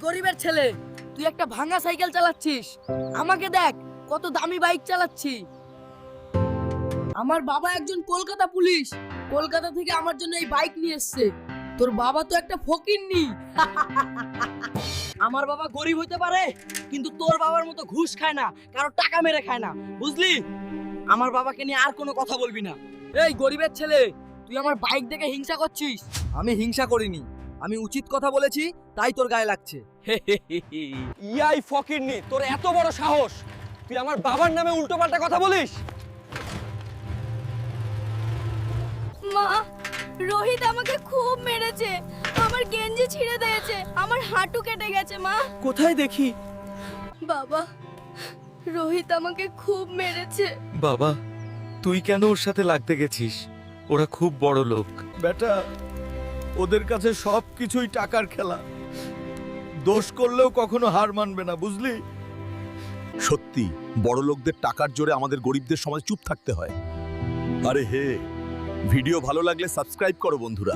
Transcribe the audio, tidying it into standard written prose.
গরিবের ছেলে, তুই একটা ভাঙা সাইকেল চালাচ্ছিস, আমাকে দেখ কত দামি বাইক চালাচ্ছি। আমার বাবা একজন কলকাতা পুলিশ, কলকাতা থেকে আমার জন্য এই বাইক নিয়ে এসেছে। তোর বাবা তো একটা ফকিন্নি। আমার বাবা গরিব হতে পারে, কিন্তু তোর বাবার মতো ঘুষ খায় না, কারো টাকা মেরে খায় না, বুঝলি? আমার বাবাকে নিয়ে আর কোনো কথা বলবি না। এই গরিবের ছেলে, তুই আমার বাইক দেখে হিংসা করছিস। আমি হিংসা করিনি, আমি উচিত কথা বলেছি, তাই তোর গায়ে লাগছে। ইয়াই ফকিরনি, তোর এত বড় সাহস, তুই আমার বাবার নামে উল্টোপাল্টা কথা বলিস? মা, রোহিত আমাকে খুব মেরেছে, আমার গেঞ্জি ছিঁড়ে দিয়েছে, আমার হাঁটু কেটে গেছে। মা, কোথায় দেখি? বাবা, রোহিত আমাকে খুব মেরেছে। বাবা, তুই কেন ওর সাথে লাগতে গেছিস? ওরা খুব বড় লোক। বেটা, ওদের কাছে সব কিছুই টাকার খেলা। দোষ করলেও কখনো হার মানবে না, বুঝলি? সত্যি বড় লোকদের টাকার জোরে আমাদের গরিবদের সমাজ চুপ থাকতে হয়। আরে হে, ভিডিও ভালো লাগলে সাবস্ক্রাইব করো বন্ধুরা।